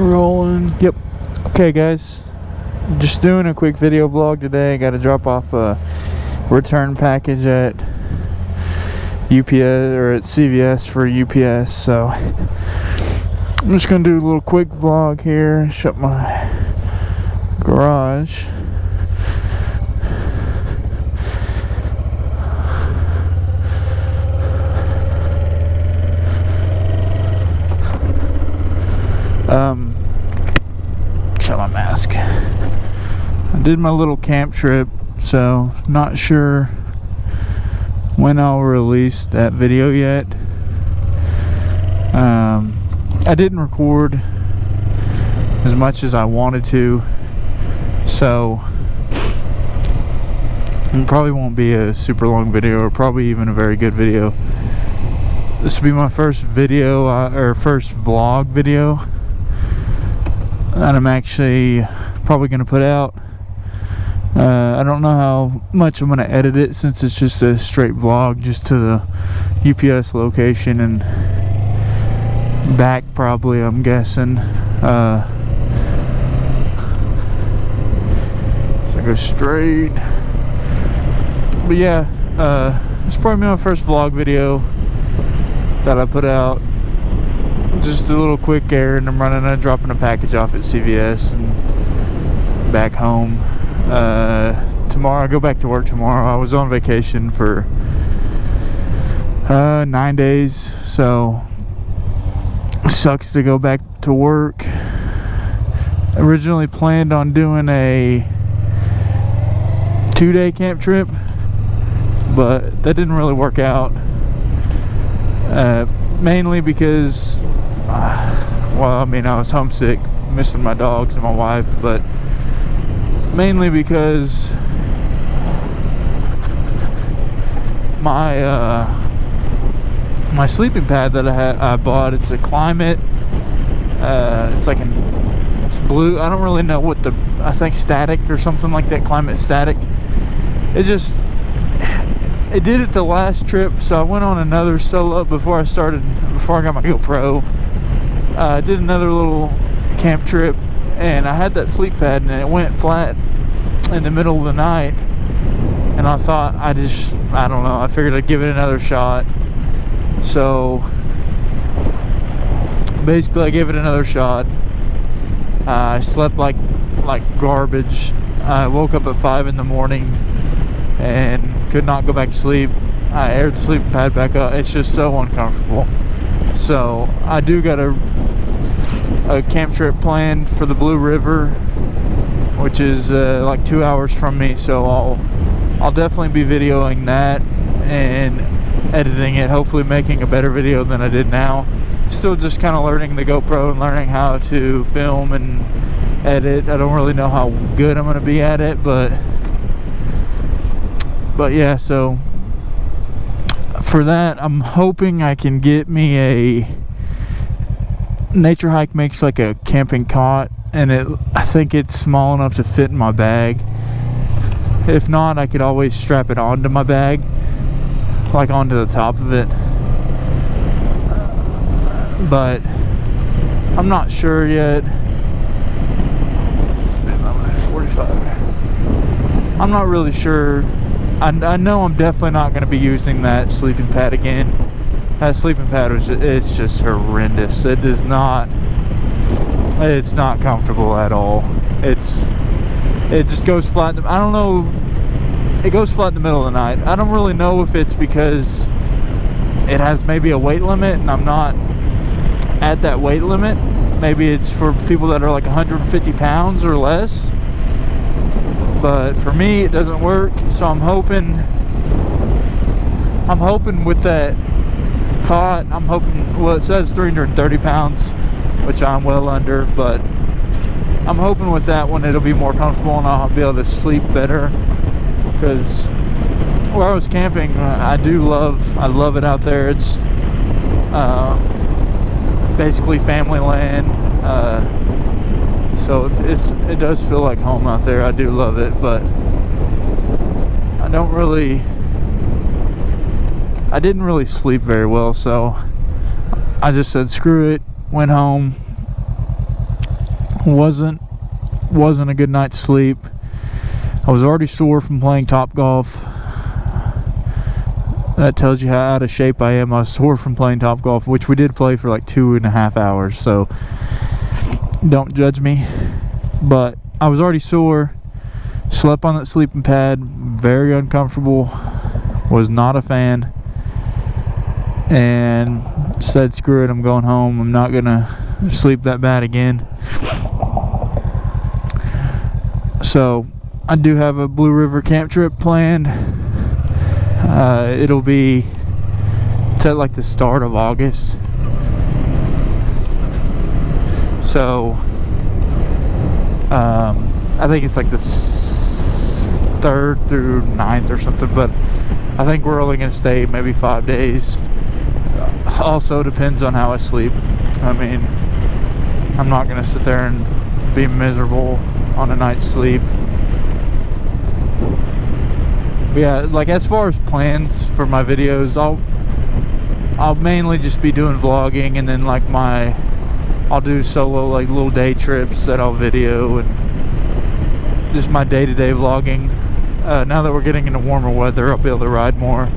Rolling. Yep. Okay, guys. Just doing a quick video vlog today. Got to drop off a return package at UPS or at CVS for UPS. So I'm just gonna do a little quick vlog here. Shut my garage. Shut my mask. I did my little camp trip, so not sure when I'll release that video yet. I didn't record as much as I wanted to, so it probably won't be a super long video, or probably even a very good video. This will be my first video or first vlog video that I'm actually probably going to put out. I don't know how much I'm going to edit it, since it's just a straight vlog just to the UPS location and back, probably, I'm guessing. So I go straight. But yeah, it's probably my first vlog video that I put out. Just a little quick errand. I'm dropping a package off at CVS and back home. Tomorrow I go back to work tomorrow. I was on vacation for 9 days, so it sucks to go back to work. Originally planned on doing a 2-day camp trip, but that didn't really work out. Mainly because well, I mean, I was homesick, missing my dogs and my wife, but mainly because my sleeping pad that I bought, it's a Climate. It's like it's blue. I don't really know what I think Static or something like that. Climate Static. It did it the last trip, so I went on another solo before I got my GoPro. I did another little camp trip, and I had that sleep pad, and it went flat in the middle of the night. And I thought, I don't know, I figured I'd give it another shot. So basically, I gave it another shot. I slept like garbage. I woke up at 5 in the morning and could not go back to sleep. I aired the sleeping pad back up. It's just so uncomfortable. So I do got a camp trip planned for the Blue River, which is like 2 hours from me. So I'll definitely be videoing that and editing it, hopefully making a better video than I did now. Still just kind of learning the GoPro and learning how to film and edit. I don't really know how good I'm going to be at it, but yeah, so for that, I'm hoping I can get me a Nature Hike makes like a camping cot, and I think it's small enough to fit in my bag. If not, I could always strap it onto my bag, like onto the top of it. But I'm not sure yet. It's been 45. I'm not really sure. I know I'm definitely not going to be using that sleeping pad again. That sleeping pad it's just horrendous. It's not comfortable at all. It just goes flat. I don't know. It goes flat in the middle of the night. I don't really know if it's because it has maybe a weight limit and I'm not at that weight limit. Maybe it's for people that are like 150 pounds or less. But for me, it doesn't work. So I'm hoping with that cot, well, it says 330 pounds, which I'm well under, but I'm hoping with that one it'll be more comfortable and I'll be able to sleep better. Because where I was camping, I love it out there. It's basically family land. So it does feel like home out there. I do love it, but I didn't really sleep very well, so I just said screw it, went home, wasn't a good night's sleep. I was already sore from playing Top Golf. That tells you how out of shape I am. I was sore from playing Top Golf, which we did play for like 2.5 hours, so don't judge me. But I was already sore, slept on that sleeping pad, very uncomfortable, was not a fan, and said screw it, I'm going home. I'm not gonna sleep that bad again. So I do have a Blue River camp trip planned. It'll be at like the start of August, so I think it's like the 3rd through 9th or something, but I think we're only going to stay maybe 5 days. Also depends on how I sleep. I mean, I'm not going to sit there and be miserable on a night's sleep. But yeah, like as far as plans for my videos, I'll mainly just be doing vlogging, and then like I'll do solo like little day trips that I'll video, and just my day-to-day vlogging. Now that we're getting into warmer weather, I'll be able to ride more.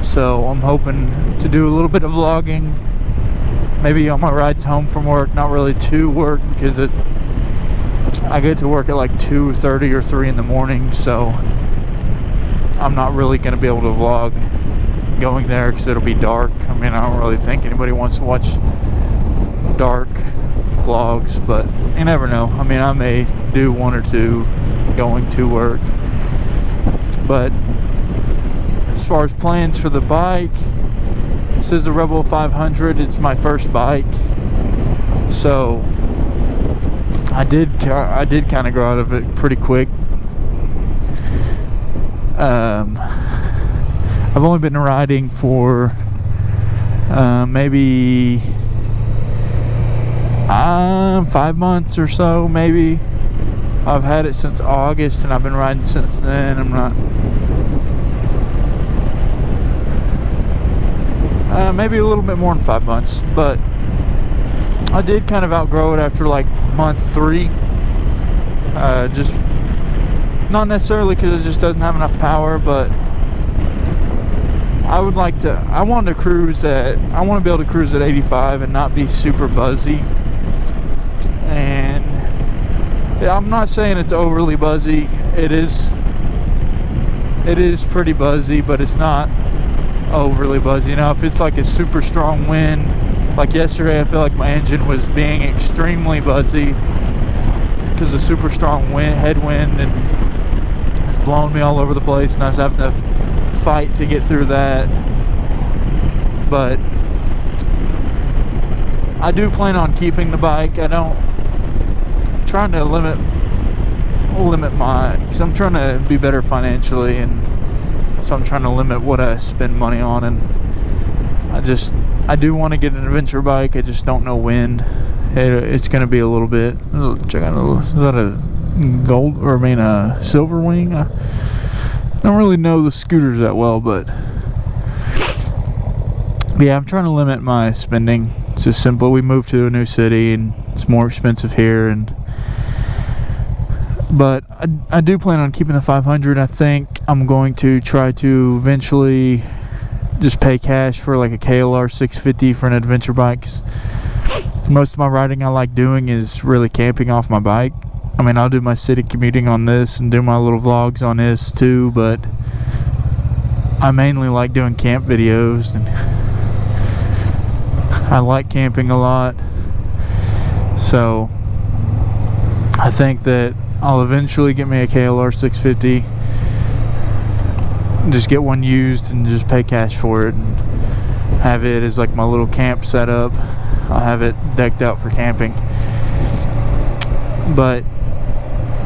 So I'm hoping to do a little bit of vlogging, maybe on my rides home from work, not really to work, because I get to work at like 2:30 or 3 in the morning, so I'm not really going to be able to vlog going there because it'll be dark. I mean, I don't really think anybody wants to watch dark vlogs, but you never know. I mean, I may do 1 or 2 going to work. But as far as plans for the bike, this is the Rebel 500. It's my first bike, so I did kind of grow out of it pretty quick. I've only been riding for maybe 5 months or so, maybe. I've had it since August, and I've been riding since then. I'm not... maybe a little bit more than 5 months, but I did kind of outgrow it after like month 3. Just not necessarily because it just doesn't have enough power, but I want to be able to cruise at 85 and not be super buzzy. And I'm not saying it's overly buzzy. It is pretty buzzy, but it's not overly buzzy. You know, if it's like a super strong wind, like yesterday, I feel like my engine was being extremely buzzy because of super strong headwind, and it's blowing me all over the place, and I was having to fight to get through that. But I do plan on keeping the bike. I'm trying to limit because I'm trying to be better financially, and so I'm trying to limit what I spend money on, and I do want to get an adventure bike. I just don't know when. It's going to be a little bit. Check out is that a gold, or I mean a silver wing? I don't really know the scooters that well, but yeah, I'm trying to limit my spending. It's just simple. We moved to a new city, and it's more expensive here, but I do plan on keeping the 500. I think I'm going to try to eventually just pay cash for like a KLR 650 for an adventure bike. 'Cause most of my riding I like doing is really camping off my bike. I mean, I'll do my city commuting on this and do my little vlogs on this too, but I mainly like doing camp videos, and I like camping a lot. So I think that I'll eventually get me a KLR 650, just get one used and just pay cash for it, and have it as like my little camp setup. I'll have it decked out for camping. But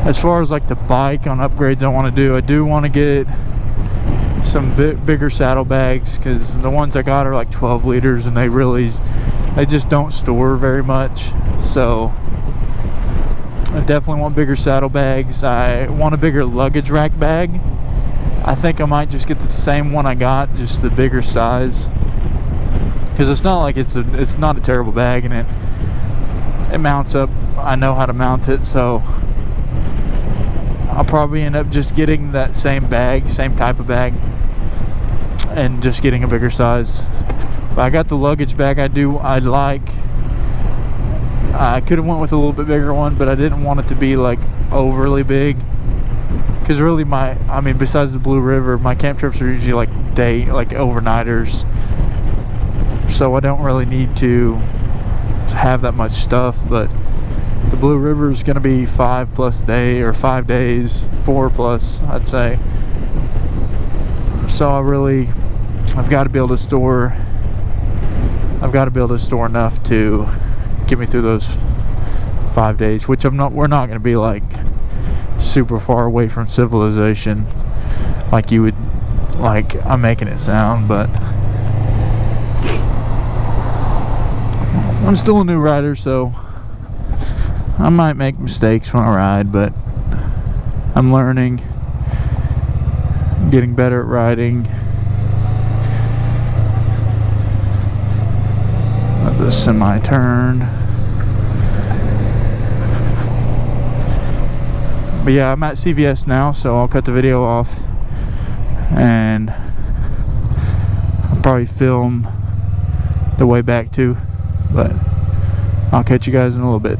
as far as like the bike on upgrades I want to do, I do want to get some bigger saddlebags, because the ones I got are like 12 liters, and they just don't store very much. So I definitely want bigger saddlebags. I want a bigger luggage rack bag. I think I might just get the same one I got, just the bigger size, because it's not like it's not a terrible bag, and it mounts up. I know how to mount it, so I'll probably end up just getting that same bag, same type of bag, and just getting a bigger size. But I got the luggage bag I like. I could have went with a little bit bigger one, but I didn't want it to be like overly big, because really besides the Blue River, my camp trips are usually like overnighters, so I don't really need to have that much stuff. But the Blue River is going to be 5 days, 4 plus, I'd say. So I've got to be able to store enough to get me through those 5 days, which we're not going to be like super far away from civilization like you would, like I'm making it sound, but I'm still a new rider, so I might make mistakes when I ride, but I'm learning, getting better at riding. Let the semi turn. But yeah, I'm at CVS now, so I'll cut the video off and I'll probably film the way back too, but I'll catch you guys in a little bit.